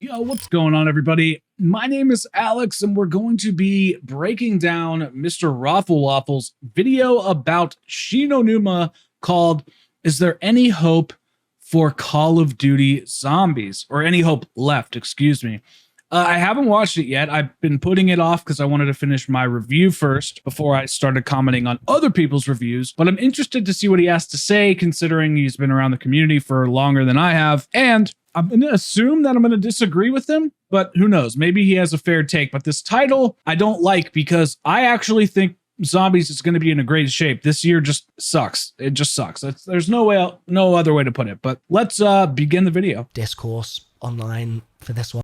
Yo, what's going on, everybody? My name is Alex, and we're going to be breaking down MrRoflWaffles' video about Shinonuma called Is There Any Hope for Call of Duty Zombies? Or any hope left, excuse me. I haven't watched it yet. I've been putting it off because I wanted to finish my review first before I started commenting on other people's reviews. But I'm interested to see what he has to say, considering he's been around the community for longer than I have. And I'm going to assume that I'm going to disagree with him, but who knows? Maybe he has a fair take. But this title I don't like because I actually think Zombies is going to be in a great shape. This year just sucks. It just sucks. There's no other way to put it. But let's begin the video. Discourse online for this one.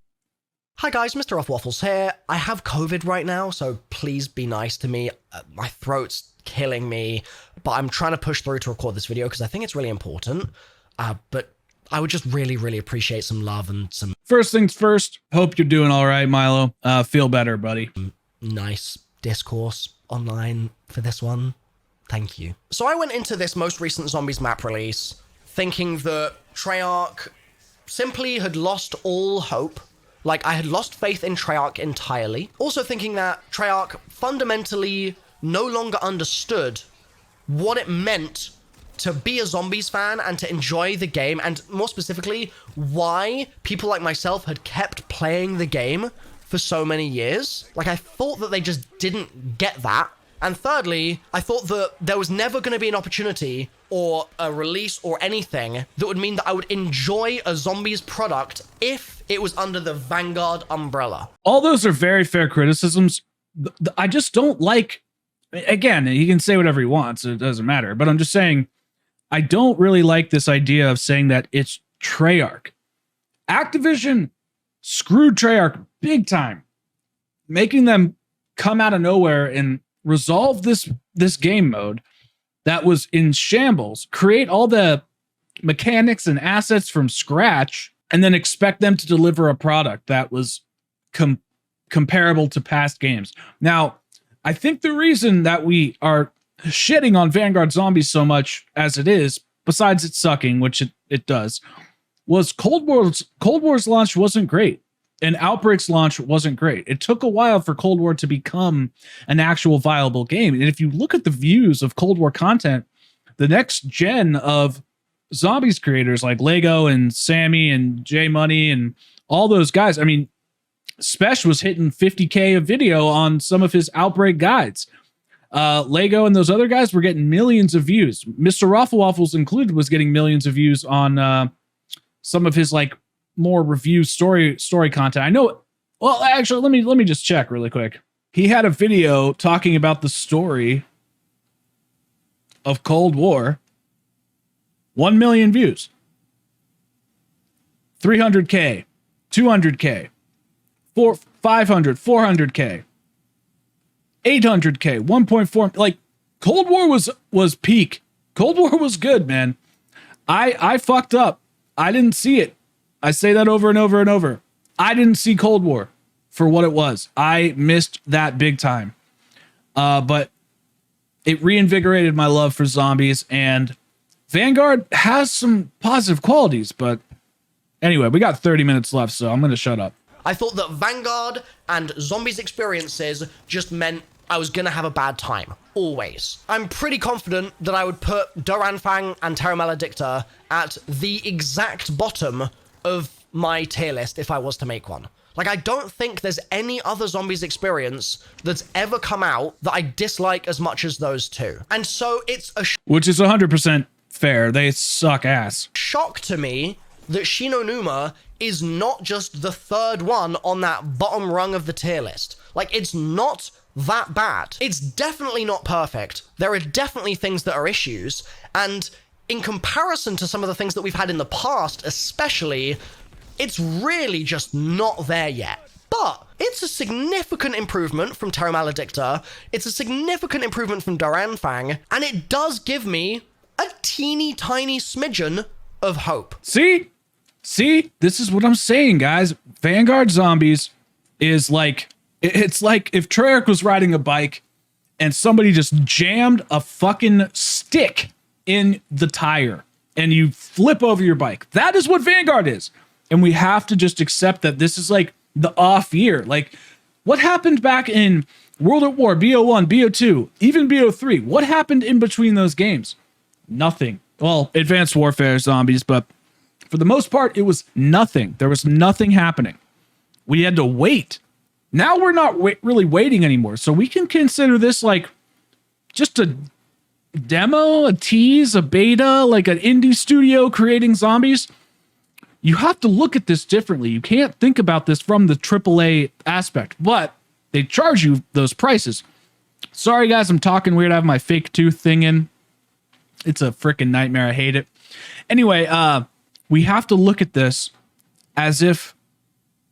Hi guys, MrRoflWaffles here. I have COVID right now, so please be nice to me. My throat's killing me, but I'm trying to push through to record this video because I think it's really important. But I would just really appreciate some love and some... First things first, hope you're doing all right, Milo. Feel better, buddy. Nice discourse online for this one. Thank you. So I went into this most recent Zombies map release thinking that Treyarch simply had lost all hope. Like, I had lost faith in Treyarch entirely. Also thinking that Treyarch fundamentally no longer understood what it meant to be a Zombies fan and to enjoy the game, and more specifically, why people like myself had kept playing the game for so many years. Like, I thought that they just didn't get that. And thirdly, I thought that there was never going to be an opportunity or a release or anything that would mean that I would enjoy a Zombies product if it was under the Vanguard umbrella. All those are very fair criticisms. I just don't like, again, he can say whatever he wants, it doesn't matter, but I'm just saying, I don't really like this idea of saying that it's Treyarch. Activision screwed Treyarch big time, making them come out of nowhere and resolve this game mode that was in shambles, create all the mechanics and assets from scratch, and then expect them to deliver a product that was comparable to past games. Now, I think the reason that we are shitting on Vanguard Zombies so much as it is, besides it sucking, which it does, was Cold War's launch wasn't great. And Outbreak's launch wasn't great. It took a while for Cold War to become an actual viable game. And if you look at the views of Cold War content, the next gen of Zombies creators like Lego and Sammy and J Money and all those guys, I mean, Spesh was hitting 50K a video on some of his Outbreak guides. Lego and those other guys were getting millions of views. MrRoflWaffles included was getting millions of views on some of his like more review story content. I know. Well, actually, let me just check really quick. He had a video talking about the story of Cold War. 1 million views. 300K, 200K, 500, 400K, 800K, 1.4. Like, Cold War was peak. Cold War was good, man. I fucked up. I didn't see it. I say that over and over and over. I didn't see Cold War for what it was. I missed that big time. But it reinvigorated my love for Zombies, and Vanguard has some positive qualities. But anyway, we got 30 minutes left, so I'm going to shut up. I thought that Vanguard and Zombies experiences just meant I was going to have a bad time. Always. I'm pretty confident that I would put Doranfang and Terra Maledicta at the exact bottom of my tier list if I was to make one. Like, I don't think there's any other Zombies experience that's ever come out that I dislike as much as those two. And so it's a which is 100% fair. They suck ass. Shock to me that Shinonuma is not just the third one on that bottom rung of the tier list. Like, it's not that bad. It's definitely not perfect. There are definitely things that are issues, and in comparison to some of the things that we've had in the past, especially, it's really just not there yet. But it's a significant improvement from Terra Maledicta, it's a significant improvement from Doranfang, and it does give me a teeny tiny smidgen of hope. See, this is what I'm saying, guys. Vanguard Zombies is like, it's like if Treyarch was riding a bike and somebody just jammed a fucking stick in the tire and you flip over your bike. That is what Vanguard is. And we have to just accept that this is like the off year. Like, what happened back in World at War, BO1, BO2, even BO3? What happened in between those games? Nothing. Well, Advanced Warfare zombies, but for the most part, it was nothing. There was nothing happening. We had to wait. Now we're not really waiting anymore. So we can consider this like just a demo, a tease, a beta, like an indie studio creating zombies. You have to look at this differently. You can't think about this from the AAA aspect, but they charge you those prices. Sorry, guys, I'm talking weird. I have my fake tooth thing in. It's a freaking nightmare. I hate it. Anyway, we have to look at this as if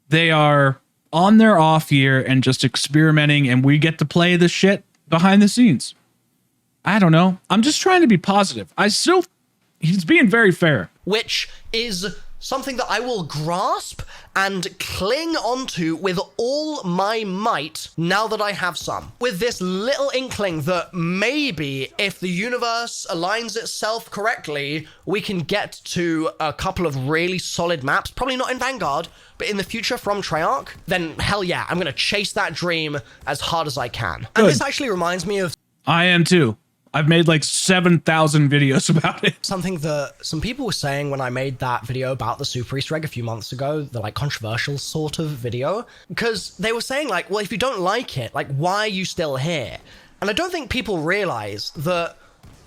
they are on their off year and just experimenting, and we get to play the shit behind the scenes. I don't know. I'm just trying to be positive. He's being very fair. Which is something that I will grasp and cling onto with all my might now that I have some. With this little inkling that maybe if the universe aligns itself correctly, we can get to a couple of really solid maps, probably not in Vanguard, but in the future from Treyarch, then hell yeah, I'm gonna chase that dream as hard as I can. And this actually reminds me of... I am too. I've made like 7,000 videos about it. Something that some people were saying when I made that video about the Super Easter egg a few months ago, the like controversial sort of video, because they were saying like, well, if you don't like it, like, why are you still here? And I don't think people realize that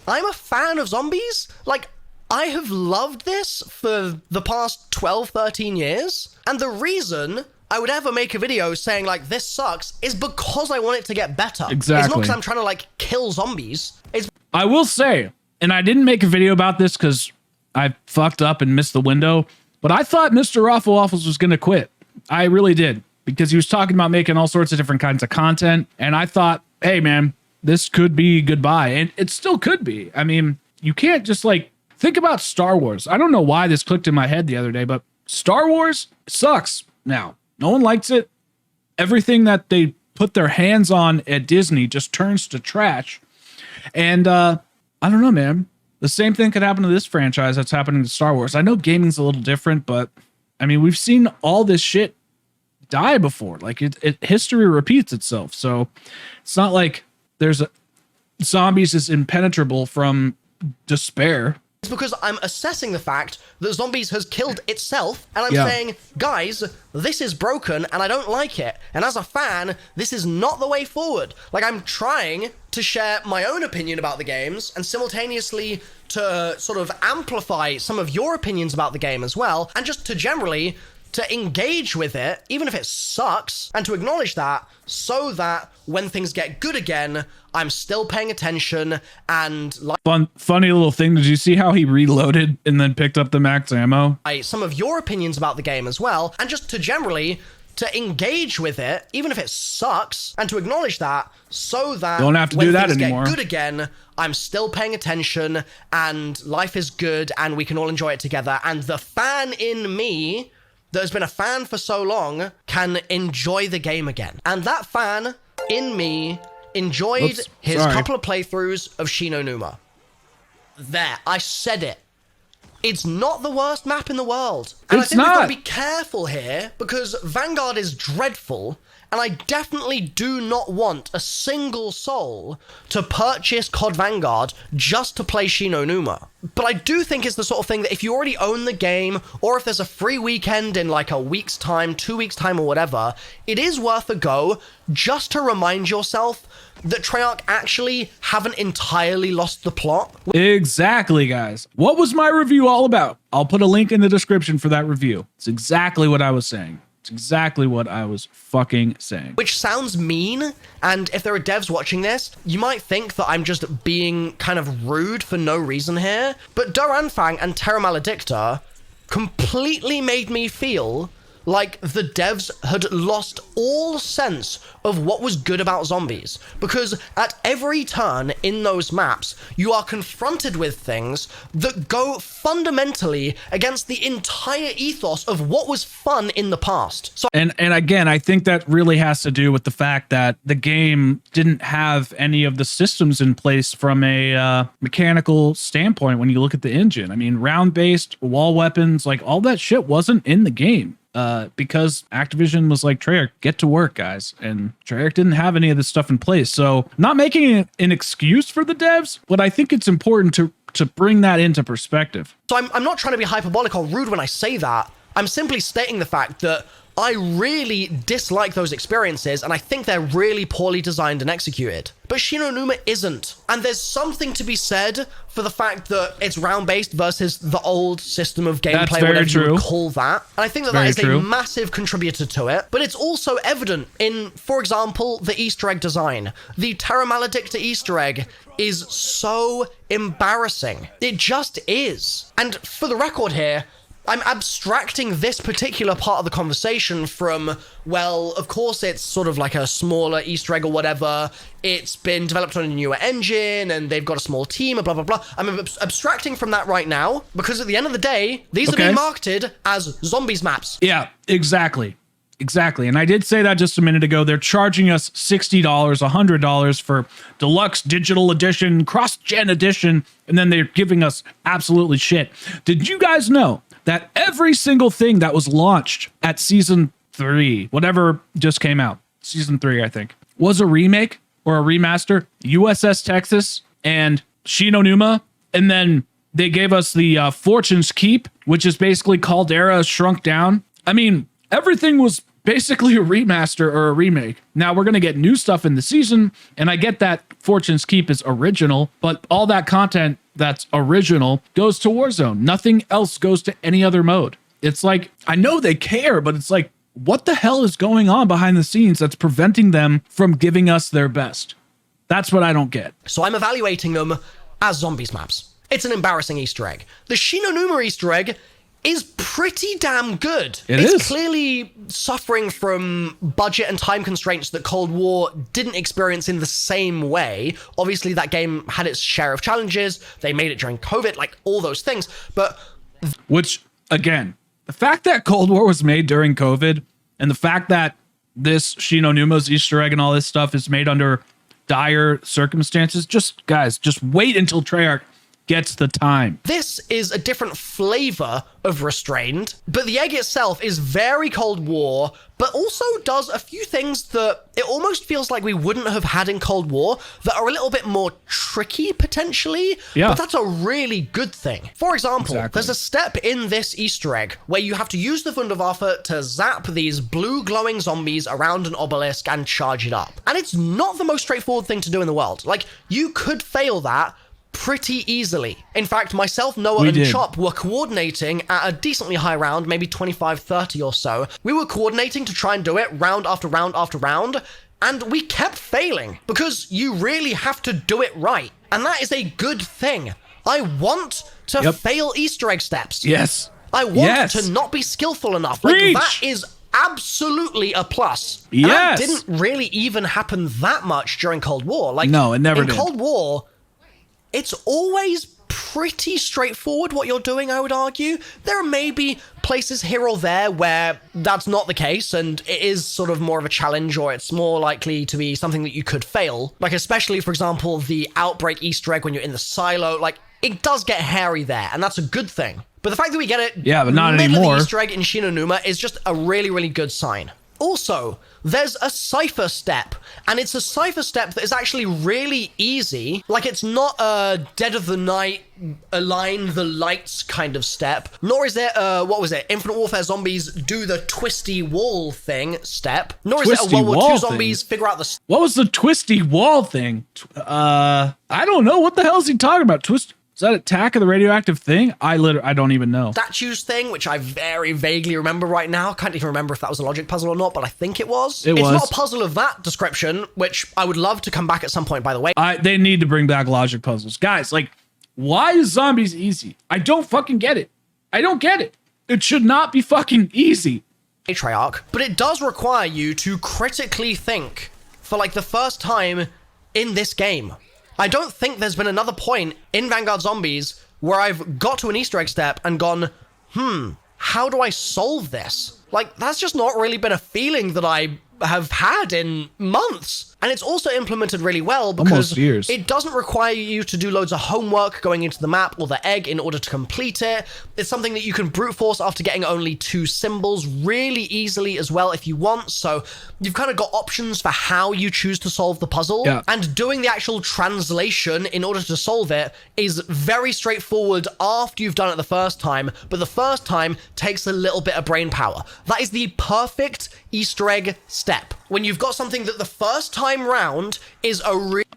I'm a fan of zombies. Like, I have loved this for the past 12, 13 years. And the reason I would ever make a video saying like, this sucks, is because I want it to get better. Exactly. It's not because I'm trying to like kill zombies. I will say, and I didn't make a video about this because I fucked up and missed the window, but I thought MrRoflWaffles was going to quit. I really did, because he was talking about making all sorts of different kinds of content. And I thought, hey man, this could be goodbye. And it still could be. I mean, you can't just like, think about Star Wars. I don't know why this clicked in my head the other day, but Star Wars sucks now. No one likes it. Everything that they put their hands on at Disney just turns to trash. And I don't know, man. The same thing could happen to this franchise that's happening to Star Wars. I know gaming's a little different, but I mean, we've seen all this shit die before. Like history repeats itself. So it's not like zombies is impenetrable from despair. It's because I'm assessing the fact that zombies has killed itself, and I'm saying, guys, this is broken and I don't like it. And as a fan, this is not the way forward. Like, I'm trying to share my own opinion about the games and simultaneously to sort of amplify some of your opinions about the game as well, and just to generally to engage with it, even if it sucks, and to acknowledge that, so that when things get good again, I'm still paying attention. And like, funny little thing, did you see how he reloaded and then picked up the max ammo? Some of your opinions about the game as well, and just to generally to engage with it, even if it sucks, and to acknowledge that, so that don't have to when do that things anymore. Get good again, I'm still paying attention, and life is good, and we can all enjoy it together. And the fan in me that has been a fan for so long can enjoy the game again. And that fan in me enjoyed his couple of playthroughs of Shi No Numa. There, I said it. It's not the worst map in the world. And I think we've got to be careful here, because Vanguard is dreadful, and I definitely do not want a single soul to purchase COD Vanguard just to play Shi No Numa. But I do think it's the sort of thing that if you already own the game, or if there's a free weekend in like a week's time, 2 weeks' time, or whatever, it is worth a go just to remind yourself that Treyarch actually haven't entirely lost the plot. Exactly, guys. What was my review all about? I'll put a link in the description for that review. It's exactly what I was saying. It's exactly what I was fucking saying. Which sounds mean, and if there are devs watching this, you might think that I'm just being kind of rude for no reason here, but Duranfang and Terra Maledicta completely made me feel like the devs had lost all sense of what was good about zombies, because at every turn in those maps, you are confronted with things that go fundamentally against the entire ethos of what was fun in the past. So, and again, I think that really has to do with the fact that the game didn't have any of the systems in place from a mechanical standpoint. When you look at the engine, I mean, round-based wall weapons, like all that shit wasn't in the game. Because Activision was like, Treyarch, get to work, guys. And Treyarch didn't have any of this stuff in place. So not making it an excuse for the devs, but I think it's important to bring that into perspective. So I'm not trying to be hyperbolic or rude when I say that. I'm simply stating the fact that I really dislike those experiences, and I think they're really poorly designed and executed. But Shin Onuma isn't. And there's something to be said for the fact that it's round-based versus the old system of gameplay, whatever you would call that. And I think that that is a massive contributor to it. But it's also evident in, for example, the Easter egg design. The Terra Maledicta Easter egg is so embarrassing. It just is. And for the record here, I'm abstracting this particular part of the conversation from, well, of course it's sort of like a smaller Easter egg or whatever. It's been developed on a newer engine and they've got a small team and blah, blah, blah. I'm abstracting from that right now because at the end of the day, these are being marketed as zombies maps. Yeah, exactly. Exactly. And I did say that just a minute ago. They're charging us $60, $100 for deluxe digital edition, cross-gen edition, and then they're giving us absolutely shit. Did you guys know that every single thing that was launched at Season 3, whatever just came out, Season 3, I think, was a remake or a remaster? USS Texas and Shin Onuma, and then they gave us the Fortune's Keep, which is basically Caldera shrunk down. I mean, everything was basically a remaster or a remake. Now we're going to get new stuff in the season, and I get that Fortune's Keep is original, but all that content that's original goes to Warzone. Nothing else goes to any other mode. It's like, I know they care, but it's like, what the hell is going on behind the scenes that's preventing them from giving us their best? That's what I don't get. So I'm evaluating them as zombies maps. It's an embarrassing Easter egg. The Shin Onuma Easter egg is pretty damn good. It's clearly suffering from budget and time constraints that Cold War didn't experience in the same way. Obviously, that game had its share of challenges. They made it during COVID, like all those things. But which, again, the fact that Cold War was made during COVID and the fact that this Shin Onuma's Easter egg and all this stuff is made under dire circumstances, guys, just wait until Treyarch gets the time. This is a different flavor of Restrained, but the egg itself is very Cold War, but also does a few things that it almost feels like we wouldn't have had in Cold War that are a little bit more tricky, potentially, but that's a really good thing. For example, there's a step in this Easter egg where you have to use the Wunderwaffe to zap these blue glowing zombies around an obelisk and charge it up. And it's not the most straightforward thing to do in the world. Like, you could fail that pretty easily. In fact, myself, Noah, and Chop were coordinating at a decently high round, maybe 25, 30 or so. We were coordinating to try and do it round after round after round, and we kept failing because you really have to do it right. And that is a good thing. I want to fail Easter egg steps. Yes. I want to not be skillful enough. Like, that is absolutely a plus. Yes. And that didn't really even happen that much during Cold War. Like, no, it never did. In Cold War, it's always pretty straightforward what you're doing, I would argue. There may be places here or there where that's not the case, and it is sort of more of a challenge, or it's more likely to be something that you could fail. Like, especially, for example, the Outbreak Easter egg when you're in the silo. Like, it does get hairy there, and that's a good thing. But the fact that we get it but not middle anymore. of the Easter egg in Shin Onuma is just a really, really good sign. Also, there's a cipher step, and it's a cipher step that is actually really easy. Like, it's not a dead of the night, align the lights kind of step, nor is there what was it, Infinite Warfare Zombies do the twisty wall thing step, nor is it a World War II Zombies figure out the... What was the twisty wall thing? I don't know. What the hell is he talking about? Is that Attack of the Radioactive Thing? I don't even know. Statues thing, which I very vaguely remember right now. Can't even remember if that was a logic puzzle or not, but I think it was. It's not a puzzle of that description, which I would love to come back at some point, by the way. They need to bring back logic puzzles. Guys, like, why is zombies easy? I don't fucking get it. I don't get it. It should not be fucking easy. Treyarch, but it does require you to critically think for like the first time in this game. I don't think there's been another point in Vanguard Zombies where I've got to an Easter egg step and gone, how do I solve this? Like, that's just not really been a feeling that I have had in months. And it's also implemented really well because it doesn't require you to do loads of homework going into the map or the egg in order to complete it. It's something that you can brute force after getting only 2 symbols really easily as well if you want. So you've kind of got options for how you choose to solve the puzzle. Yeah. And doing the actual translation in order to solve it is very straightforward after you've done it the first time, but the first time takes a little bit of brain power. That is the perfect Easter egg step. When you've got something that the first time round is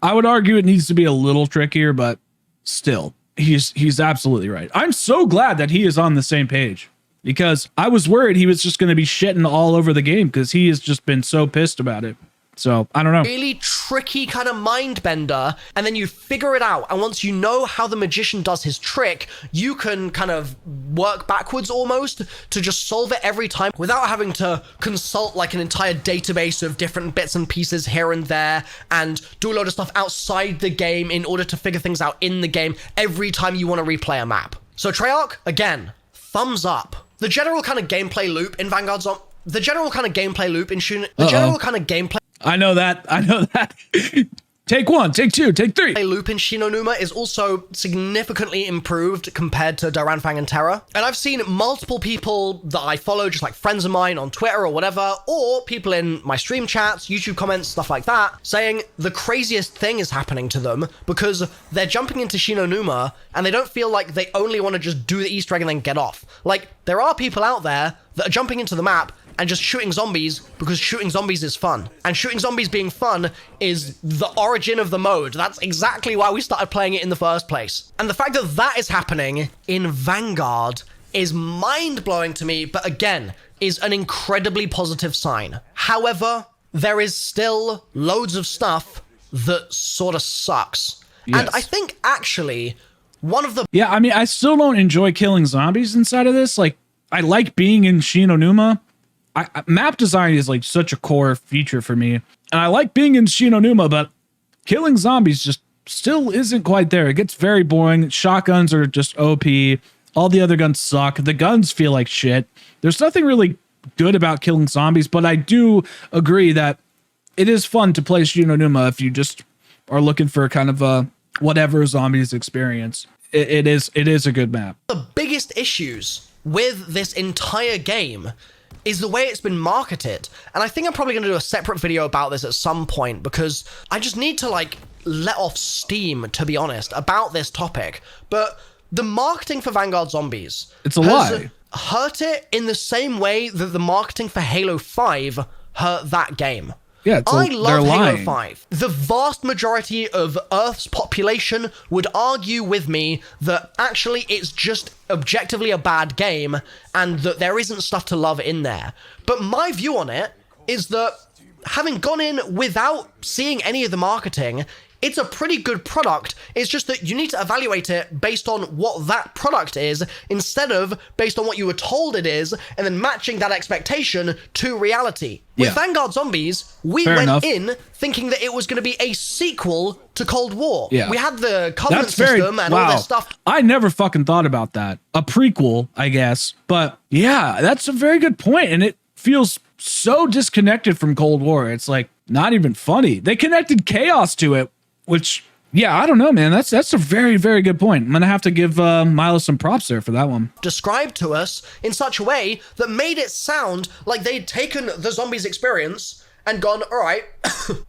I would argue it needs to be a little trickier, but still, he's absolutely right. I'm so glad that he is on the same page because I was worried he was just going to be shitting all over the game because he has just been so pissed about it. So I don't know. Really tricky kind of mind bender, and then you figure it out. And once you know how the magician does his trick, you can kind of work backwards almost to just solve it every time without having to consult like an entire database of different bits and pieces here and there and do a load of stuff outside the game in order to figure things out in the game every time you want to replay a map. So Treyarch, again, thumbs up. The general kind of gameplay loop in Vanguard Zombies, the general kind of gameplay loop in I know that. Take 1, take 2, take 3. Loop in Shinonuma is also significantly improved compared to Daranfang and Terra. And I've seen multiple people that I follow, just like friends of mine on Twitter or whatever, or people in my stream chats, YouTube comments, stuff like that, saying the craziest thing is happening to them because they're jumping into Shinonuma and they don't feel like they only want to just do the Easter egg and then get off. Like, there are people out there that are jumping into the map and just shooting zombies because shooting zombies is fun. And shooting zombies being fun is the origin of the mode. That's exactly why we started playing it in the first place. And the fact that that is happening in Vanguard is mind-blowing to me, but again, is an incredibly positive sign. However, there is still loads of stuff that sort of sucks. Yes. And I think actually one of the... Yeah, I mean, I still don't enjoy killing zombies inside of this. Like, I like being in Shinonuma. Map design is like such a core feature for me. And I like being in Shinonuma, but killing zombies just still isn't quite there. It gets very boring. Shotguns are just OP. All the other guns suck. The guns feel like shit. There's nothing really good about killing zombies, but I do agree that it is fun to play Shinonuma if you just are looking for kind of a whatever zombies experience. It is a good map. The biggest issues with this entire game is the way it's been marketed. And I think I'm probably going to do a separate video about this at some point because I just need to like let off steam, to be honest, about this topic. But the marketing for Vanguard Zombies, it's a lie, hurt it in the same way that the marketing for Halo 5 hurt that game. Yeah, I love Halo 5. The vast majority of Earth's population would argue with me that actually it's just objectively a bad game and that there isn't stuff to love in there. But my view on it is that having gone in without seeing any of the marketing, it's a pretty good product. It's just that you need to evaluate it based on what that product is instead of based on what you were told it is and then matching that expectation to reality. With Vanguard Zombies, we went in thinking that it was going to be a sequel to Cold War. Yeah. We had the Covenant system and all this stuff. I never fucking thought about that. A prequel, I guess. But yeah, that's a very good point. And it feels so disconnected from Cold War. It's like not even funny. They connected chaos to it. Which, yeah, I don't know, man. That's a very, very good point. I'm going to have to give Milo some props there for that one. Described to us in such a way that made it sound like they'd taken the zombies experience and gone, all right,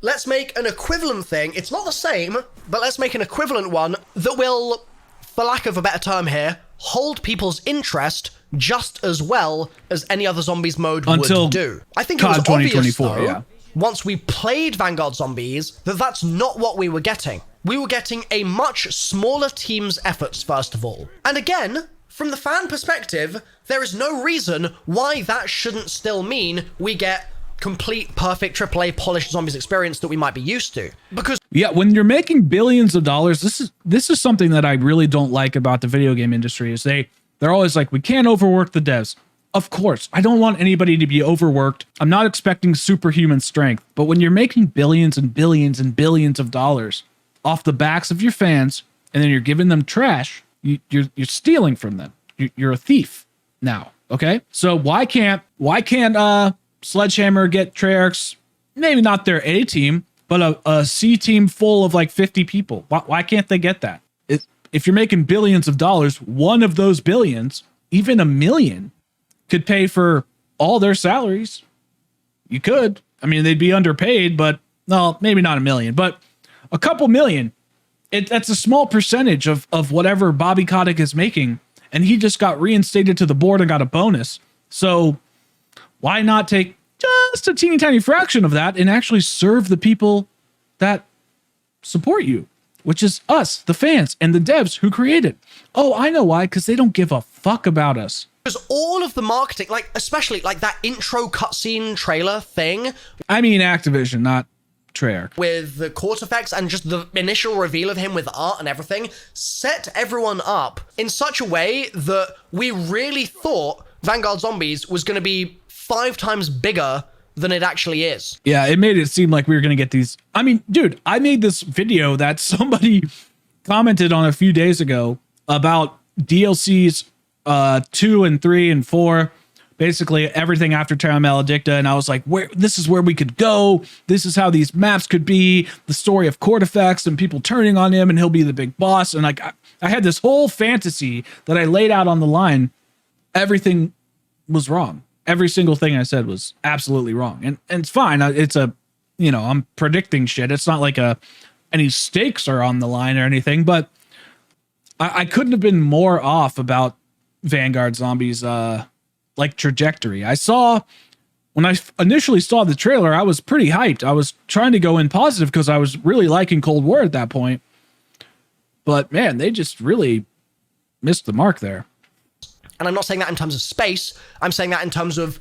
let's make an equivalent thing. It's not the same, but let's make an equivalent one that will, for lack of a better term here, hold people's interest just as well as any other zombies mode would do. I think it was obvious, though, once we played Vanguard Zombies, that's not what we were getting. We were getting a much smaller team's efforts, first of all. And again, from the fan perspective, there is no reason why that shouldn't still mean we get complete, perfect, AAA polished zombies experience that we might be used to. Because when you're making billions of dollars, this is something that I really don't like about the video game industry is they're always like, we can't overwork the devs. Of course, I don't want anybody to be overworked. I'm not expecting superhuman strength, but when you're making billions and billions and billions of dollars off the backs of your fans, and then you're giving them trash, you're stealing from them. You're a thief now. Okay, so why can't Sledgehammer get Treyarch's, maybe not their A team, but a C team full of like 50 people? Why can't they get that? If you're making billions of dollars, one of those billions, even $1 million, could pay for all their salaries. You could. I mean, they'd be underpaid, but no, maybe not $1 million, but a couple million. That's a small percentage of whatever Bobby Kotick is making, and he just got reinstated to the board and got a bonus. So why not take just a teeny tiny fraction of that and actually serve the people that support you, which is us, the fans, and the devs who create it? Oh, I know why, because they don't give a fuck about us. Because all of the marketing, like especially like that intro cutscene trailer thing. I mean Activision, not Treyarch. With the court effects and just the initial reveal of him with art and everything, set everyone up in such a way that we really thought Vanguard Zombies was going to be 5 times bigger than it actually is. Yeah, it made it seem like we were going to get these. I mean, dude, I made this video that somebody commented on a few days ago about DLCs 2 and 3 and 4, basically everything after Terra Maledicta, and I was like, this is where we could go. This is how these maps could be. The story of court effects and people turning on him, and he'll be the big boss. And like, I had this whole fantasy that I laid out on the line. Everything was wrong. Every single thing I said was absolutely wrong. And it's fine. It's I'm predicting shit. It's not like any stakes are on the line or anything, but I couldn't have been more off about Vanguard Zombies like trajectory. When I initially saw the trailer, I was pretty hyped. I was trying to go in positive because I was really liking Cold War at that point. But man, they just really missed the mark there. And I'm not saying that in terms of space. I'm saying that in terms of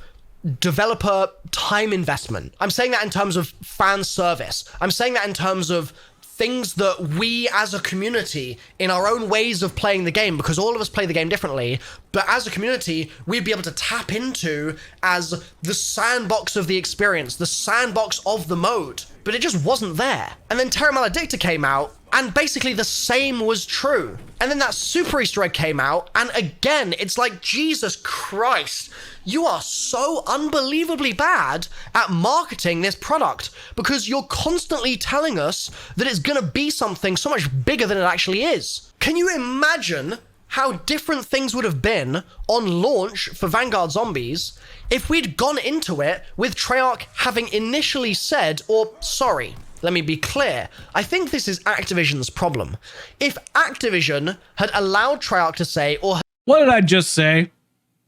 developer time investment. I'm saying that in terms of fan service. I'm saying that in terms of things that we as a community, in our own ways of playing the game, because all of us play the game differently, but as a community, we'd be able to tap into as the sandbox of the experience, the sandbox of the mode. But it just wasn't there. And then Terra Maledicta came out, and basically the same was true. And then that Super Easter egg came out, and again, it's like, Jesus Christ, you are so unbelievably bad at marketing this product because you're constantly telling us that it's gonna be something so much bigger than it actually is. Can you imagine how different things would have been on launch for Vanguard Zombies if we'd gone into it with Treyarch having initially said, or sorry, let me be clear, I think this is Activision's problem. If Activision had allowed Treyarch to say, or... What did I just say?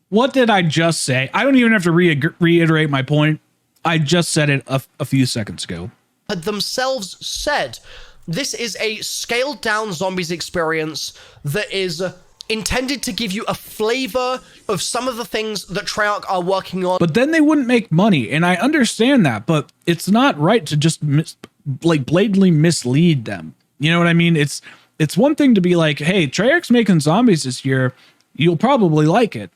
What did I just say? I don't even have to reiterate my point. I just said it a few seconds ago. Had themselves said, this is a scaled down zombies experience that is intended to give you a flavor of some of the things that Treyarch are working on. But then they wouldn't make money, and I understand that, but it's not right to just blatantly mislead them. You know what I mean? It's one thing to be like, hey, Treyarch's making zombies this year. You'll probably like it.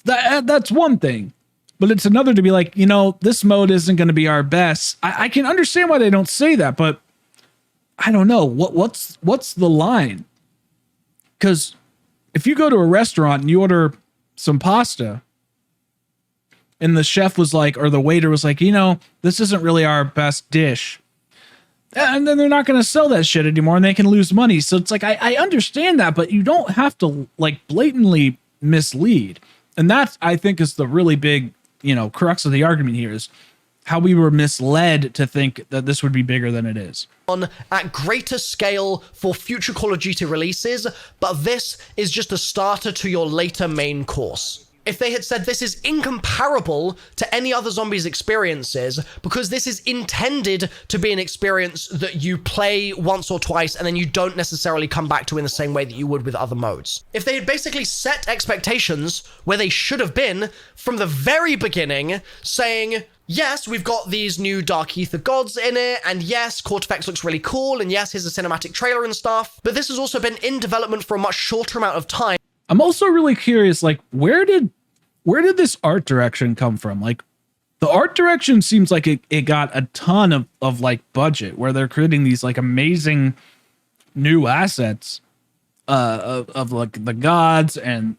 That's one thing. But it's another to be like, this mode isn't going to be our best. I can understand why they don't say that, but I don't know. What's the line? Because if you go to a restaurant and you order some pasta and the chef was like, or the waiter was like, this isn't really our best dish, and then they're not going to sell that shit anymore and they can lose money. So it's like, I understand that, but you don't have to like blatantly mislead. And that, I think, is the really big, crux of the argument here, is how we were misled to think that this would be bigger than it is. On at greater scale for future Call of Duty releases, but this is just a starter to your later main course. If they had said this is incomparable to any other zombies experiences, because this is intended to be an experience that you play once or twice and then you don't necessarily come back to in the same way that you would with other modes. If they had basically set expectations where they should have been from the very beginning, saying, yes, we've got these new Dark Ether gods in it, and yes, Court Effects looks really cool, and yes, here's a cinematic trailer and stuff, but this has also been in development for a much shorter amount of time. I'm also really curious, like, where did where did this art direction come from? Like, the art direction seems like it got a ton of like budget, where they're creating these like amazing new assets of like the gods, and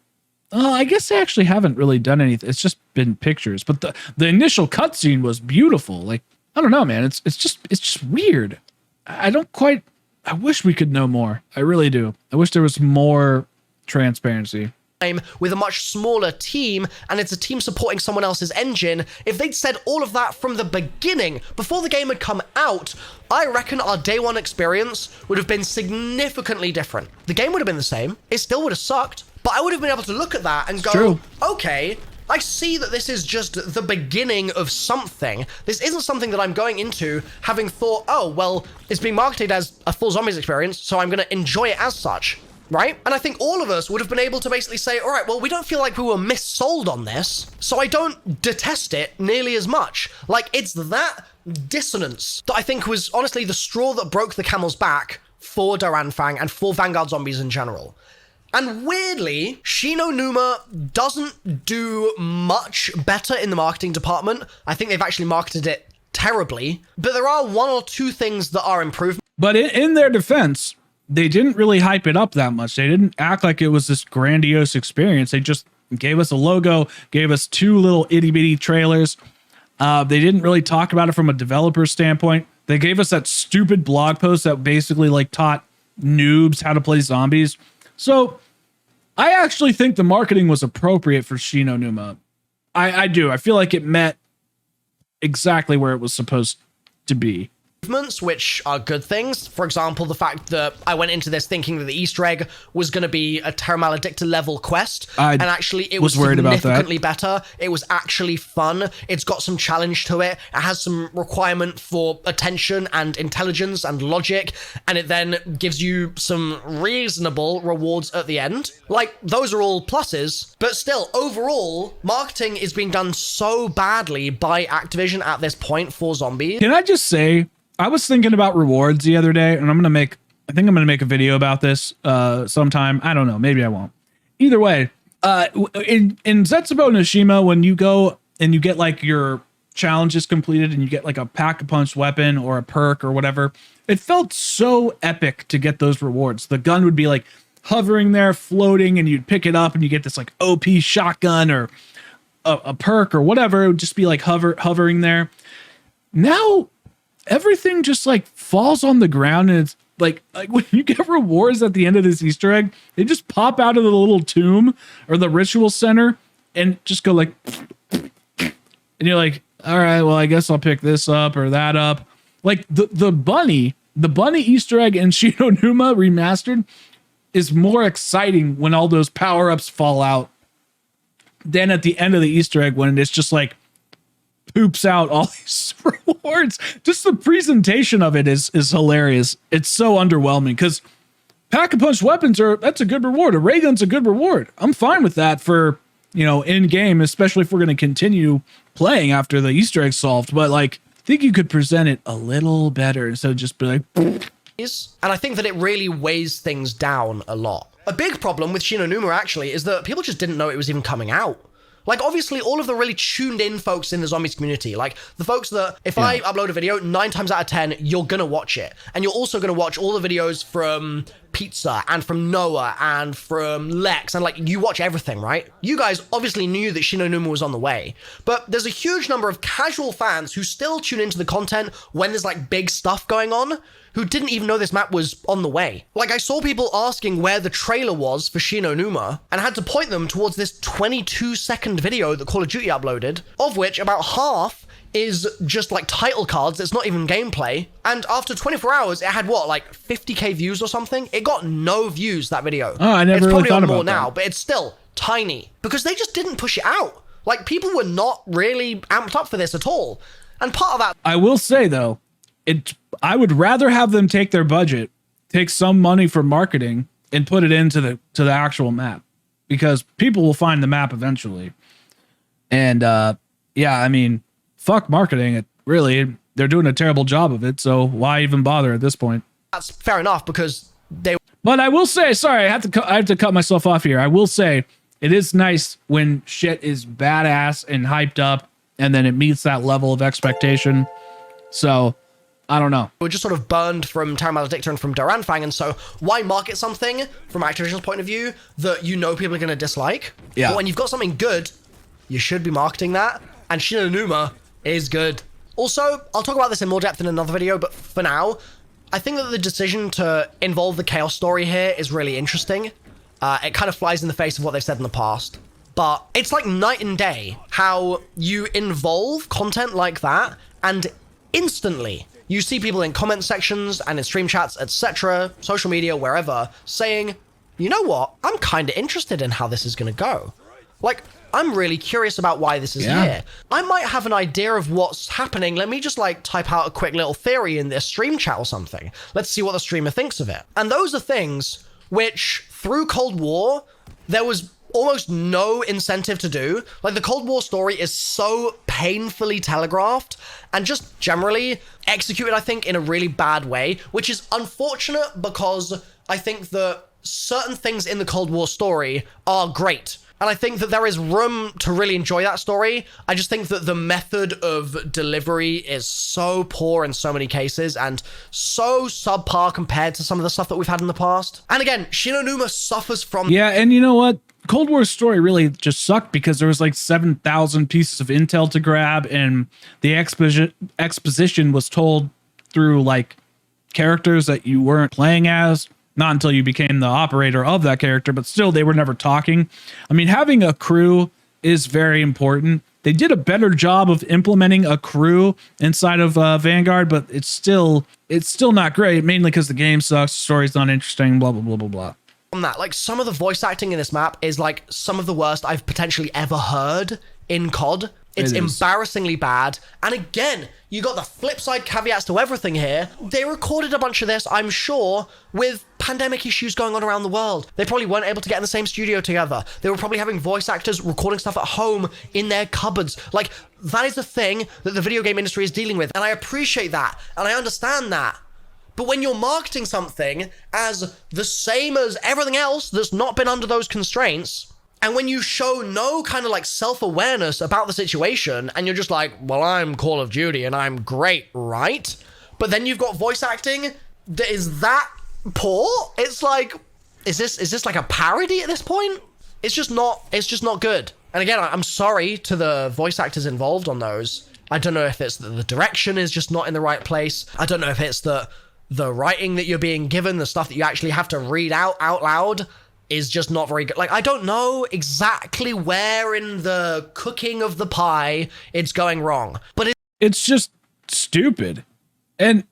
I guess they actually haven't really done anything. It's just been pictures, but the initial cutscene was beautiful. Like, I don't know, man. It's just weird. I don't quite. I wish we could know more. I really do. I wish there was more transparency. With a much smaller team, and it's a team supporting someone else's engine. If they'd said all of that from the beginning, before the game had come out, I reckon our day one experience would have been significantly different. The game would have been the same. It still would have sucked, but I would have been able to look at that and go, okay, I see that this is just the beginning of something. This isn't something that I'm going into having thought, oh, well, it's being marketed as a full zombies experience, so I'm going to enjoy it as such. Right? And I think all of us would have been able to basically say, all right, well, we don't feel like we were missold on this, so I don't detest it nearly as much. Like, it's that dissonance that I think was honestly the straw that broke the camel's back for Fang and for Vanguard zombies in general. And weirdly, Shi No Numa doesn't do much better in the marketing department. I think they've actually marketed it terribly, but there are one or two things that are improved. But in their defense, they didn't really hype it up that much. They didn't act like it was this grandiose experience. They just gave us a logo, gave us 2 little itty bitty trailers. They didn't really talk about it from a developer standpoint. They gave us that stupid blog post that basically like taught noobs how to play zombies. So I actually think the marketing was appropriate for Shi No Numa. I do. I feel like it met exactly where it was supposed to be. Which are good things. For example, the fact that I went into this thinking that the Easter egg was going to be a Terra Maledicta level quest, and actually it was significantly better. It was actually fun. It's got some challenge to it. It has some requirement for attention and intelligence and logic, and it then gives you some reasonable rewards at the end. Like, those are all pluses, but still, overall, marketing is being done so badly by Activision at this point for zombies. Can I just say, I was thinking about rewards the other day, and I think I'm gonna make a video about this sometime. I don't know, maybe I won't. Either way, in Zetsubo Nishima, when you go and you get like your challenges completed and you get like a pack-a-punch weapon or a perk or whatever, it felt so epic to get those rewards. The gun would be like hovering there, floating, and you'd pick it up and you get this like OP shotgun or a perk or whatever. It would just be like hovering there. Now everything just like falls on the ground, and it's like when you get rewards at the end of this Easter egg, they just pop out of the little tomb or the ritual center and just go like, and you're like, all right, well, I guess I'll pick this up or that up. Like the bunny Easter egg in Shi No Numa remastered is more exciting when all those power-ups fall out than at the end of the Easter egg when it's just like poops out all these rewards. Just the presentation of it is hilarious. It's so underwhelming because pack-a-punch weapons that's a good reward. A ray gun's a good reward. I'm fine with that for, in game, especially if we're going to continue playing after the Easter egg's solved. But like, I think you could present it a little better instead of just be like. And I think that it really weighs things down a lot. A big problem with Shi No Numa actually is that people just didn't know it was even coming out. Like, obviously, all of the really tuned in folks in the zombies community, like the folks that if I upload a video, 9 times out of 10, you're going to watch it. And you're also going to watch all the videos from Pizza and from Noah and from Lex. And like, you watch everything, right? You guys obviously knew that Shi No Numa was on the way. But there's a huge number of casual fans who still tune into the content when there's like big stuff going on, who didn't even know this map was on the way. Like, I saw people asking where the trailer was for Shi No Numa and had to point them towards this 22-second video that Call of Duty uploaded, of which about half is just like title cards. It's not even gameplay. And after 24 hours, it had what, like 50k views or something? It got no views, that video. Oh, I never really thought about that. It's probably on more now, but it's still tiny because they just didn't push it out. Like, people were not really amped up for this at all. And part of that... I will say, though, I would rather have them take their budget, take some money for marketing, and put it into the actual map, because people will find the map eventually. And yeah, I mean, fuck marketing. They're doing a terrible job of it. So why even bother at this point? That's fair enough because they. But I will say, sorry, I have to cut myself off here. I will say, it is nice when shit is badass and hyped up and then it meets that level of expectation. So I don't know. We're just sort of burned from Terra Maledicta and from Doranfang, and so why market something from Activision's point of view that you know people are going to dislike? Yeah. But when you've got something good, you should be marketing that, and Shi no Numa is good. Also, I'll talk about this in more depth in another video, but for now, I think that the decision to involve the Chaos story here is really interesting. It kind of flies in the face of what they've said in the past. But it's like night and day how you involve content like that, and instantly you see people in comment sections and in stream chats, etc., social media, wherever, saying, you know what, I'm kind of interested in how this is going to go. Like, I'm really curious about why this is here. I might have an idea of what's happening. Let me just like type out a quick little theory in this stream chat or something. Let's see what the streamer thinks of it. And those are things which, through Cold War, there was almost no incentive to do. Like, the Cold War story is so painfully telegraphed and just generally executed, I think, in a really bad way, which is unfortunate because I think that certain things in the Cold War story are great. And I think that there is room to really enjoy that story. I just think that the method of delivery is so poor in so many cases and so subpar compared to some of the stuff that we've had in the past. And again, Shi no Numa suffers from... Yeah, and you know what? Cold War story really just sucked because there was like 7,000 pieces of intel to grab, and the exposition was told through like characters that you weren't playing as. Not until you became the operator of that character, but still they were never talking. I mean, having a crew is very important. They did a better job of implementing a crew inside of Vanguard, but it's still not great, mainly because the game sucks, the story's not interesting, blah, blah, blah, blah, blah. On that, like, some of the voice acting in this map is like some of the worst I've potentially ever heard in COD. It's embarrassingly bad. And again, you got the flip side caveats to everything here. They recorded a bunch of this, I'm sure, with pandemic issues going on around the world. They probably weren't able to get in the same studio together. They were probably having voice actors recording stuff at home in their cupboards. Like, that is the thing that the video game industry is dealing with. And I appreciate that. And I understand that. But when you're marketing something as the same as everything else that's not been under those constraints, and when you show no kind of like self-awareness about the situation, and you're just like, well, I'm Call of Duty and I'm great, right? But then you've got voice acting that is that poor. It's like, is this like a parody at this point? It's just not good. And again, I'm sorry to the voice actors involved on those. I don't know if it's that the direction is just not in the right place. I don't know if it's that the writing that you're being given, the stuff that you actually have to read out loud, is just not very good. Like, I don't know exactly where in the cooking of the pie it's going wrong, but it's just stupid. And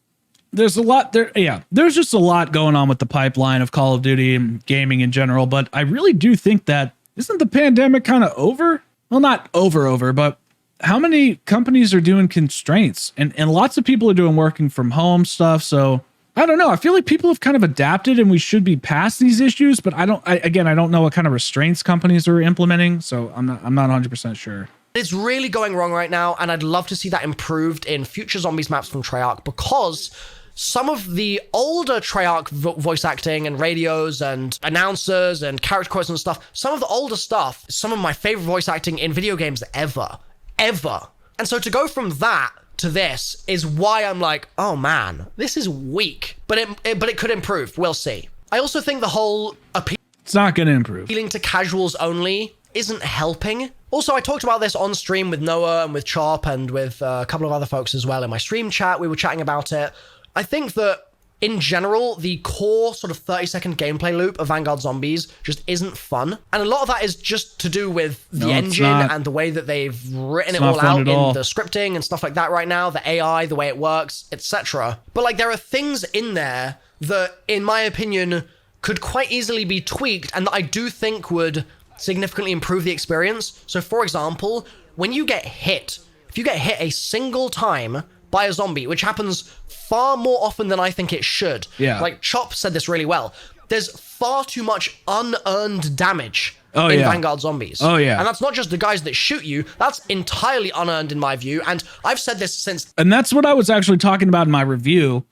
there's a lot there. Yeah, there's just a lot going on with the pipeline of Call of Duty and gaming in general. But I really do think that, isn't the pandemic kind of over? Well, not over, but how many companies are doing constraints? And lots of people are doing working from home stuff. So I don't know. I feel like people have kind of adapted and we should be past these issues, but I don't know what kind of restraints companies are implementing. So I'm not 100% sure. It's really going wrong right now. And I'd love to see that improved in future Zombies maps from Treyarch, because some of the older Treyarch voice acting and radios and announcers and character quotes and stuff, some of the older stuff, some of my favorite voice acting in video games ever. And so to go from that to this is why I'm like, oh man, this is weak, but it could improve. We'll see. I also think the whole it's not going to improve. Appealing to casuals only isn't helping. Also, I talked about this on stream with Noah and with Chop and with a couple of other folks as well in my stream chat. We were chatting about it. I think that in general, the core sort of 30-second gameplay loop of Vanguard Zombies just isn't fun. And a lot of that is just to do with the engine and the way that they've written it all out in the scripting and stuff like that right now, the AI, the way it works, etc. But like, there are things in there that, in my opinion, could quite easily be tweaked and that I do think would significantly improve the experience. So for example, when you get hit, if you get hit a single time by a zombie, which happens far more often than I think it should. Yeah. Like Chop said this really well. There's far too much unearned damage in Vanguard Zombies. Oh yeah. And that's not just the guys that shoot you. That's entirely unearned in my view. And I've said this since. And that's what I was actually talking about in my review.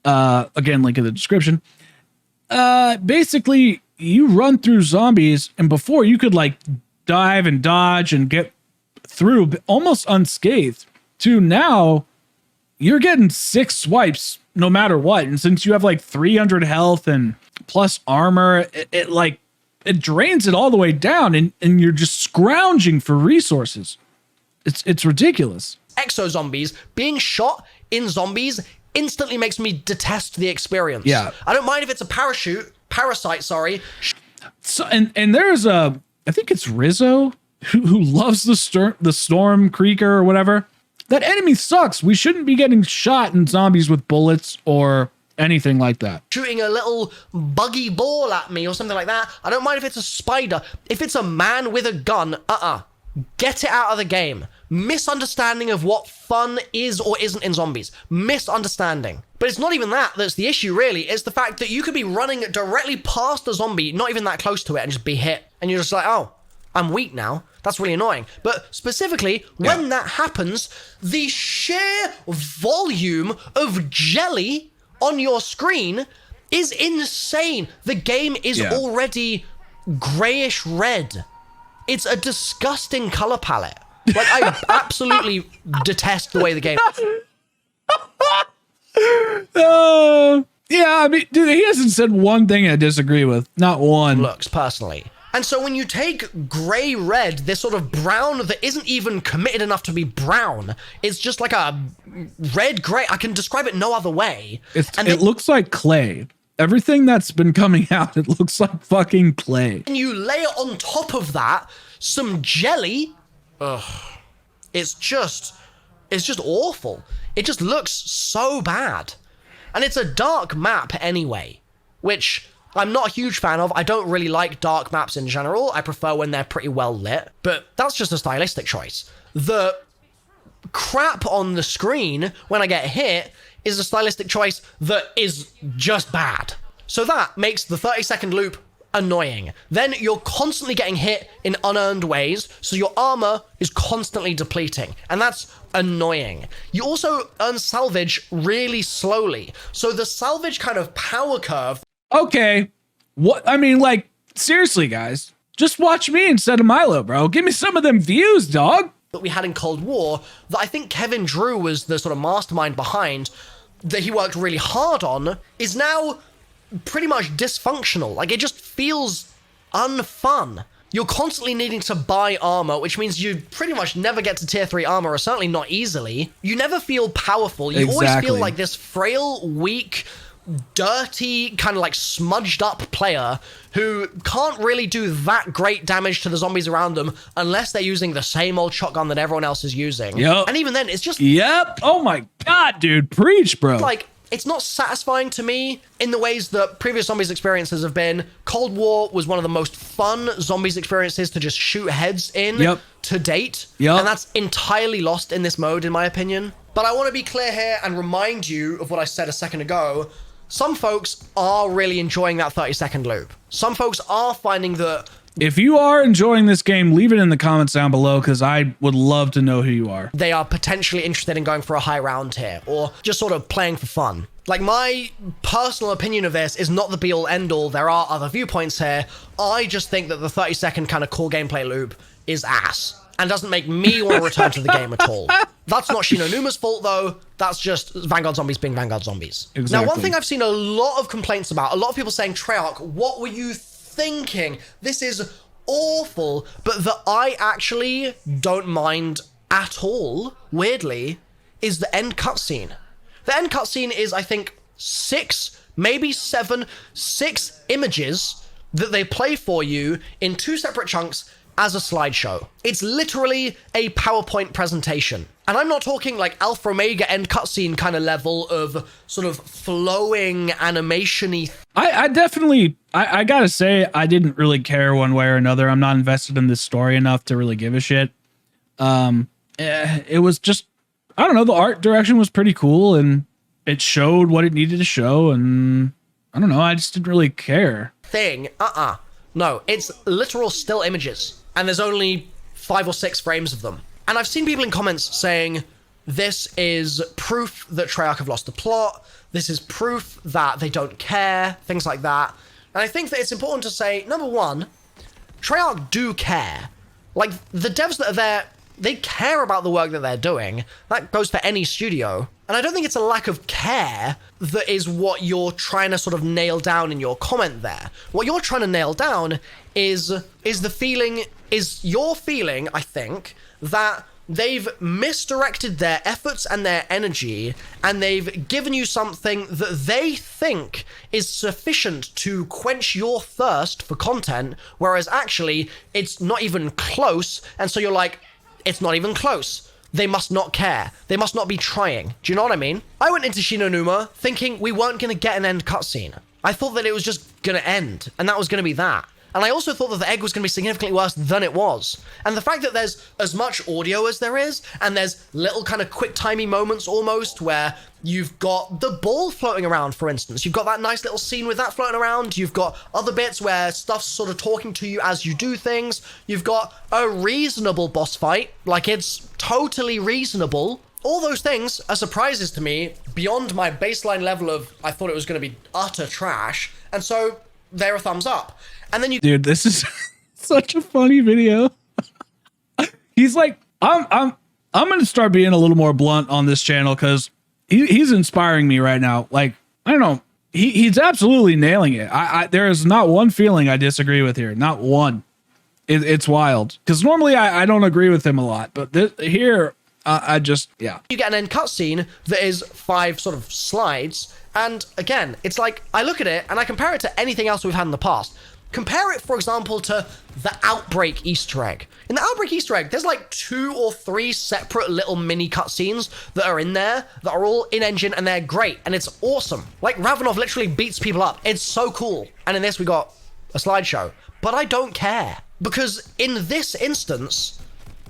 Again, link in the description. Basically, you run through zombies, and before you could like dive and dodge and get through almost unscathed, to now you're getting 6 swipes no matter what. And since you have like 300 health and plus armor, it drains it all the way down, and you're just scrounging for resources. It's ridiculous. Exo zombies, being shot in zombies instantly makes me detest the experience. Yeah. I don't mind if it's a parasite, sorry. So and there's I think it's Rizzo who loves the storm creeker or whatever. That enemy sucks. We shouldn't be getting shot in zombies with bullets or anything like that. Shooting a little buggy ball at me or something like that. I don't mind if it's a spider. If it's a man with a gun, get it out of the game. Misunderstanding of what fun is or isn't in zombies. Misunderstanding. But it's not even that's the issue, really. It's the fact that you could be running directly past a zombie, not even that close to it, and just be hit. And you're just like, oh, I'm weak now. That's really annoying. But specifically, when that happens, the sheer volume of jelly on your screen is insane. The game is already grayish red. It's a disgusting color palette. Like, I absolutely detest the way the game... Yeah, I mean, dude, he hasn't said one thing I disagree with. Not one. Looks, personally. And so when you take gray-red, this sort of brown that isn't even committed enough to be brown, it's just like a red-gray. I can describe it no other way. It looks like clay. Everything that's been coming out, it looks like fucking clay. And you layer on top of that some jelly. Ugh. It's just awful. It just looks so bad. And it's a dark map anyway, which I'm not a huge fan of. I don't really like dark maps in general. I prefer when they're pretty well lit, but that's just a stylistic choice. The crap on the screen when I get hit is a stylistic choice that is just bad. So that makes the 30-second loop annoying. Then you're constantly getting hit in unearned ways, so your armor is constantly depleting, and that's annoying. You also earn salvage really slowly, so the salvage kind of power curve... Okay, what? I mean, like, seriously, guys, just watch me instead of Milo, bro. Give me some of them views, dog. That we had in Cold War, that I think Kevin Drew was the sort of mastermind behind, that he worked really hard on, is now pretty much dysfunctional. Like, it just feels unfun. You're constantly needing to buy armor, which means you pretty much never get to tier 3 armor, or certainly not easily. You never feel powerful. You always feel like this frail, weak, dirty, kind of like smudged up player who can't really do that great damage to the zombies around them unless they're using the same old shotgun that everyone else is using. Yep. And even then, it's just... Yep. Oh my God, dude. Preach, bro. Like, it's not satisfying to me in the ways that previous zombies experiences have been. Cold War was one of the most fun zombies experiences to just shoot heads in to date. And that's entirely lost in this mode, in my opinion. But I want to be clear here and remind you of what I said a second ago. Some folks are really enjoying that 30-second loop. Some folks are finding that... If you are enjoying this game, leave it in the comments down below, because I would love to know who you are. They are potentially interested in going for a high round here, or just sort of playing for fun. Like, my personal opinion of this is not the be-all end-all. There are other viewpoints here. I just think that the 30-second kind of core gameplay loop is ass, and doesn't make me want to return to the game at all. That's not Shinonuma's fault, though. That's just Vanguard zombies being Vanguard zombies. Exactly. Now, one thing I've seen a lot of complaints about, a lot of people saying, Treyarch, what were you thinking? This is awful, but that I actually don't mind at all, weirdly, is the end cutscene. The end cutscene is, I think, 6, maybe 7, 6 images that they play for you in 2 separate chunks as a slideshow. It's literally a PowerPoint presentation. And I'm not talking like Alpha Omega end cutscene kind of level of sort of flowing animation-y. I definitely, I gotta say, I didn't really care one way or another. I'm not invested in this story enough to really give a shit. It was just, I don't know, the art direction was pretty cool, and it showed what it needed to show, and I don't know, I just didn't really care. No, it's literal still images, and there's only 5 or 6 frames of them. And I've seen people in comments saying, this is proof that Treyarch have lost the plot, this is proof that they don't care, things like that. And I think that it's important to say, number one, Treyarch do care. Like, the devs that are there, they care about the work that they're doing. That goes for any studio. And I don't think it's a lack of care that is what you're trying to sort of nail down in your comment there. What you're trying to nail down is your feeling, I think, that they've misdirected their efforts and their energy, and they've given you something that they think is sufficient to quench your thirst for content, whereas actually it's not even close, and so you're like, it's not even close. They must not care. They must not be trying. Do you know what I mean? I went into Shinonuma thinking we weren't going to get an end cutscene. I thought that it was just going to end, and that was going to be that. And I also thought that the egg was going to be significantly worse than it was. And the fact that there's as much audio as there is, and there's little kind of quick-timey moments almost where you've got the ball floating around, for instance. You've got that nice little scene with that floating around. You've got other bits where stuff's sort of talking to you as you do things. You've got a reasonable boss fight. Like, it's totally reasonable. All those things are surprises to me beyond my baseline level of I thought it was going to be utter trash. And so they're a thumbs up. And then Dude, this is such a funny video. He's like, I'm gonna start being a little more blunt on this channel because he's inspiring me right now. Like, I don't know, he's absolutely nailing it. There is not one feeling I disagree with here, not one. It's wild because normally I don't agree with him a lot, but here I just, yeah. You get an end cutscene that is 5 sort of slides, and again, it's like I look at it and I compare it to anything else we've had in the past. Compare it, for example, to the Outbreak Easter egg. In the Outbreak Easter egg, there's like 2 or 3 separate little mini cutscenes that are in there that are all in-engine, and they're great, and it's awesome. Like, Ravenov literally beats people up. It's so cool. And in this, we got a slideshow. But I don't care. Because in this instance,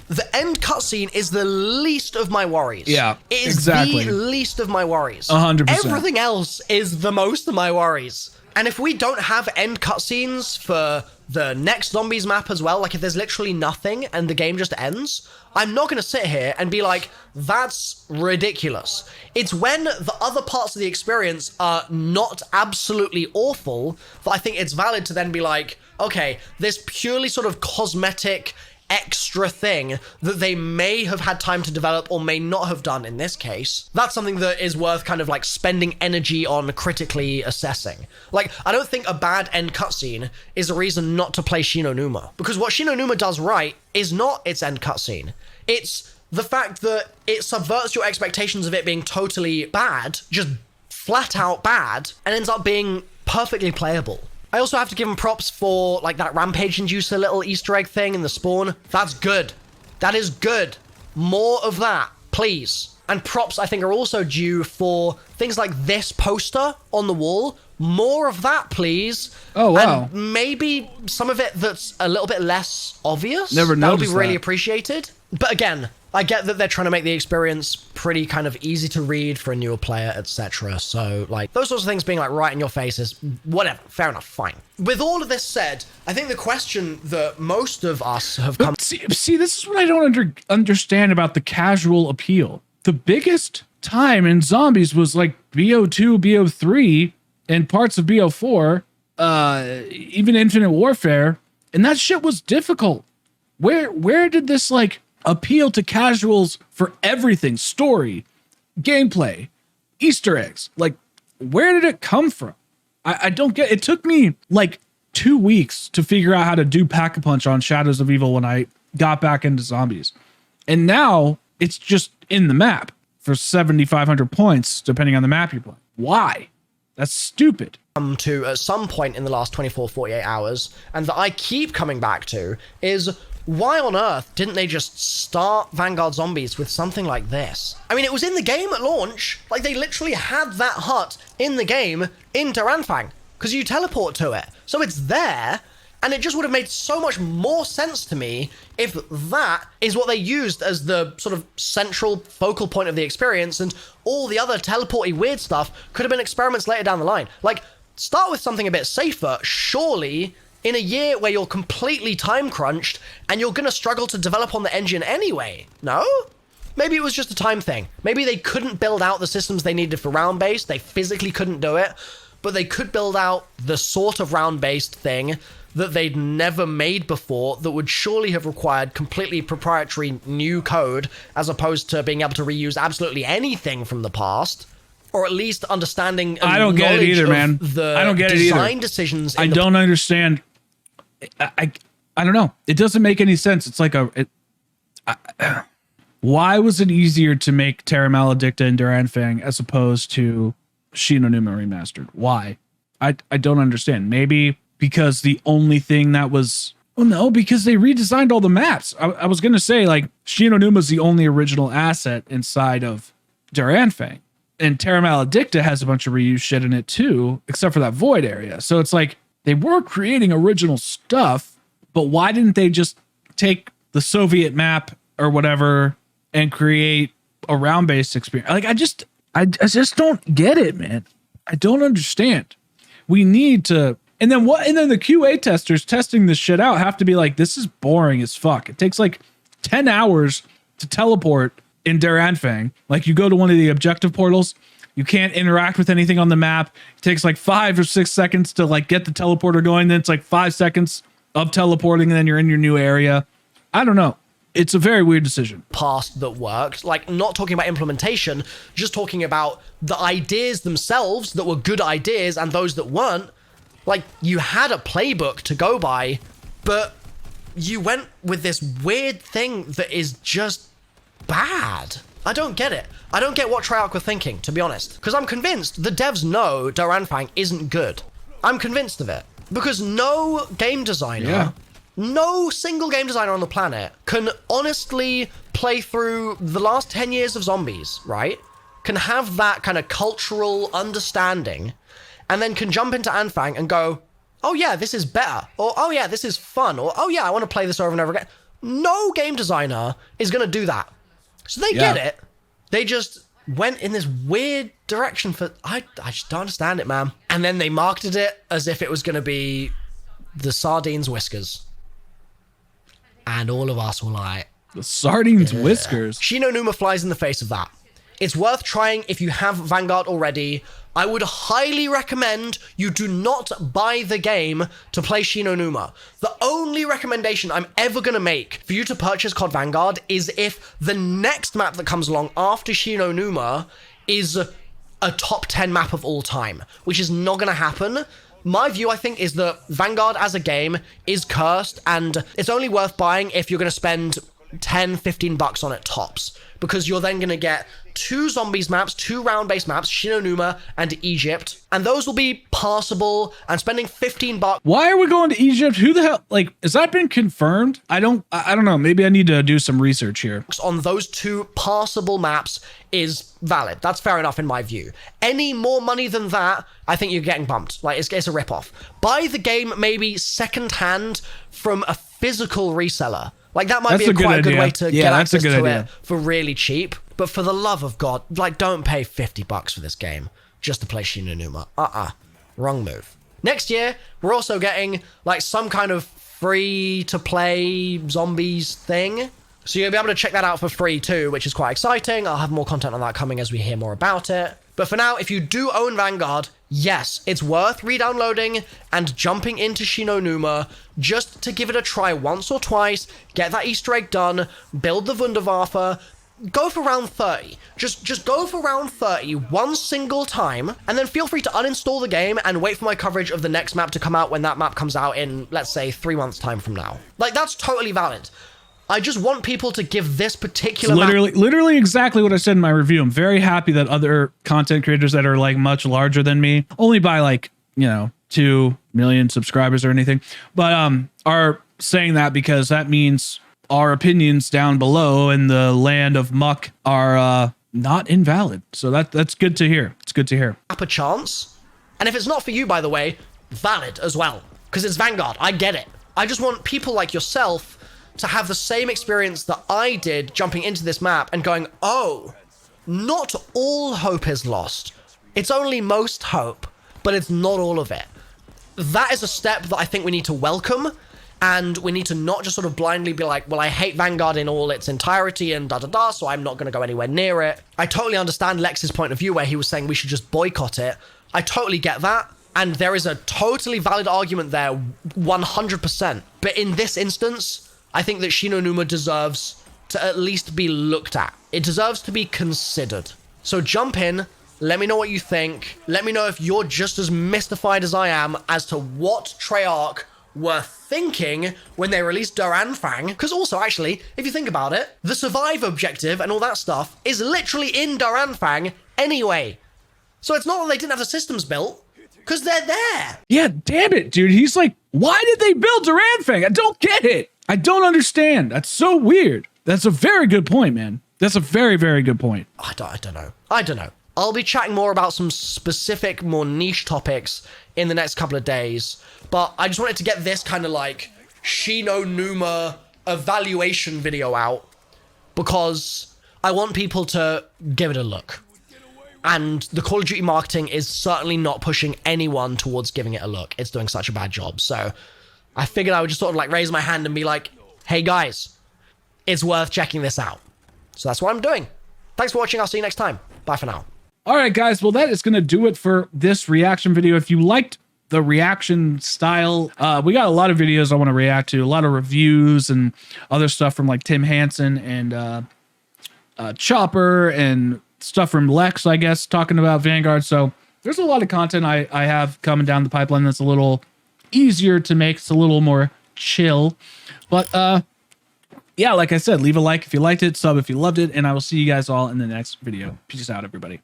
the end cutscene is the least of my worries. Yeah, it is exactly. the least of my worries. 100%. Everything else is the most of my worries. And if we don't have end cutscenes for the next Zombies map as well, like if there's literally nothing and the game just ends, I'm not going to sit here and be like, that's ridiculous. It's when the other parts of the experience are not absolutely awful that I think it's valid to then be like, okay, this purely sort of cosmetic extra thing that they may have had time to develop or may not have done in this case, that's something that is worth kind of like spending energy on critically assessing. Like, I don't think a bad end cutscene is a reason not to play Shinonuma, because what Shinonuma does right is not its end cutscene. It's the fact that it subverts your expectations of it being totally bad, just flat out bad, and ends up being perfectly playable. I also have to give him props for, like, that Rampage Inducer little Easter egg thing in the spawn. That's good. That is good. More of that, please. And props, I think, are also due for things like this poster on the wall. More of that, please. Oh, wow. And maybe some of it that's a little bit less obvious. Never noticed that would be really that. appreciated. But again, I get that they're trying to make the experience pretty kind of easy to read for a newer player, etc. So, like, those sorts of things being, like, right in your face is whatever. Fair enough. Fine. With all of this said, I think the question that most of us have come... See, this is what I don't understand about the casual appeal. The biggest time in Zombies was, like, BO2, BO3, and parts of BO4, even Infinite Warfare, and that shit was difficult. Where did this, like, appeal to casuals for everything? Story, gameplay, Easter eggs. Like, where did it come from? I don't get it. Took me like 2 weeks to figure out how to do Pack-a-Punch on Shadows of Evil when I got back into Zombies. And now it's just in the map for 7,500 points, depending on the map you play. Why? That's stupid. Come to at some point in the last 24, 48 hours, and that I keep coming back to, is why on earth didn't they just start Vanguard Zombies with something like this? I mean, it was in the game at launch. Like, they literally had that hut in the game in Duranfang, because you teleport to it. So it's there, and it just would have made so much more sense to me if that is what they used as the sort of central focal point of the experience, and all the other teleporty weird stuff could have been experiments later down the line. Like, start with something a bit safer, surely, in a year where you're completely time crunched and you're going to struggle to develop on the engine anyway. No? Maybe it was just a time thing. Maybe they couldn't build out the systems they needed for round-based. They physically couldn't do it. but they could build out the sort of round-based thing that they'd never made before that would surely have required completely proprietary new code as opposed to being able to reuse absolutely anything from the past, or at least understanding and I don't get it either, man. I don't get it either. Design decisions. I don't understand. I don't know. It doesn't make any sense. It's like why was it easier to make Terra Maledicta and Duranfang as opposed to Shi no Numa Remastered? Why? I don't understand. Maybe because the only thing that was... Well, no, because they redesigned all the maps. I was going to say, like, Shi no Numa is the only original asset inside of Duranfang. And Terra Maledicta has a bunch of reused shit in it too, except for that void area. So it's like, they were creating original stuff, but why didn't they just take the Soviet map or whatever and create a round-based experience? Like, I just don't get it, man. I don't understand. We need to... And then what? And then the QA testers testing this shit out have to be like, this is boring as fuck. It takes like 10 hours to teleport in Duranfang. Like, you go to one of the objective portals, you can't interact with anything on the map. It takes like 5 or 6 seconds to like get the teleporter going. Then it's like 5 seconds of teleporting, and then you're in your new area. I don't know. It's a very weird decision. Past that worked, like, not talking about implementation, just talking about the ideas themselves that were good ideas and those that weren't. Like, you had a playbook to go by, but you went with this weird thing that is just bad. I don't get it. I don't get what Treyarch were thinking, to be honest. Because I'm convinced the devs know Duranfang isn't good. I'm convinced of it. Because no game designer, no single game designer on the planet can honestly play through the last 10 years of Zombies, right? Can have that kind of cultural understanding, and then can jump into Anfang and go, oh yeah, this is better. Or, oh yeah, this is fun. Or, oh yeah, I want to play this over and over again. No game designer is going to do that. So they get it. They just went in this weird direction for... I just don't understand it, man. And then they marketed it as if it was going to be the Sardines Whiskers. And all of us were like... The Sardines Whiskers? Shi no Numa flies in the face of that. It's worth trying if you have Vanguard already. I would highly recommend you do not buy the game to play Shi no Numa. The only recommendation I'm ever going to make for you to purchase COD Vanguard is if the next map that comes along after Shi no Numa is a top 10 map of all time, which is not going to happen. My view, I think, is that Vanguard as a game is cursed, and it's only worth buying if you're going to spend 10, 15 bucks on it tops, because you're then going to get 2 Zombies maps, 2 round-based maps, Shi no Numa and Egypt, and those will be passable, and spending 15 bucks... Why are we going to Egypt? Who the hell... Like, has that been confirmed? I don't know. Maybe I need to do some research here. On those 2 passable maps is valid. That's fair enough in my view. Any more money than that, I think you're getting bumped. Like, it's a rip-off. Buy the game maybe second-hand from a physical reseller. Like, that might be quite a good way to get access to it for really cheap. But for the love of God, like, don't pay 50 bucks for this game just to play Shi no Numa. Wrong move. Next year, we're also getting, like, some kind of free-to-play Zombies thing. So you'll be able to check that out for free too, which is quite exciting. I'll have more content on that coming as we hear more about it. But for now, if you do own Vanguard, yes, it's worth re-downloading and jumping into Shi no Numa just to give it a try once or twice, get that Easter egg done, build the Wunderwaffe, go for round 30. Just go for round 30 one single time, and then feel free to uninstall the game and wait for my coverage of the next map to come out when that map comes out in, let's say, 3 months' time from now. Like, that's totally valid. I just want people to give this particular literally exactly what I said in my review. I'm very happy that other content creators that are like much larger than me, only by like, 2 million subscribers or anything, but are saying that, because that means our opinions down below in the land of muck are not invalid. So that's good to hear. It's good to hear. A chance. And if it's not for you, by the way, valid as well, because it's Vanguard. I get it. I just want people like yourself to have the same experience that I did jumping into this map and going, oh, not all hope is lost. It's only most hope, but it's not all of it. That is a step that I think we need to welcome, and we need to not just sort of blindly be like, well, I hate Vanguard in all its entirety and da-da-da, so I'm not going to go anywhere near it. I totally understand Lex's point of view where he was saying we should just boycott it. I totally get that. And there is a totally valid argument there, 100%. But in this instance, I think that Shinonuma deserves to at least be looked at. It deserves to be considered. So jump in, let me know what you think. Let me know if you're just as mystified as I am as to what Treyarch were thinking when they released Duranfang. Because also, actually, if you think about it, the survive objective and all that stuff is literally in Duranfang anyway. So it's not that they didn't have the systems built, because they're there. Yeah, damn it, dude. He's like, why did they build Duranfang? I don't get it. I don't understand. That's so weird. That's a very good point, man. That's a very, very good point. I don't know. I'll be chatting more about some specific, more niche topics in the next couple of days, but I just wanted to get this kind of like Shinonuma evaluation video out because I want people to give it a look. And the Call of Duty marketing is certainly not pushing anyone towards giving it a look. It's doing such a bad job. So I figured I would just sort of like raise my hand and be like, hey guys, it's worth checking this out. So that's what I'm doing. Thanks for watching. I'll see you next time. Bye for now. All right, guys. Well, that is going to do it for this reaction video. If you liked the reaction style, we got a lot of videos I want to react to, a lot of reviews and other stuff from like Tim Hansen and Chopper and stuff from Lex, I guess, talking about Vanguard. So there's a lot of content I have coming down the pipeline that's a little easier to make. It's a little more chill. But yeah, like I said, leave a like if you liked it, sub if you loved it, and I will see you guys all in the next video. Peace out, everybody.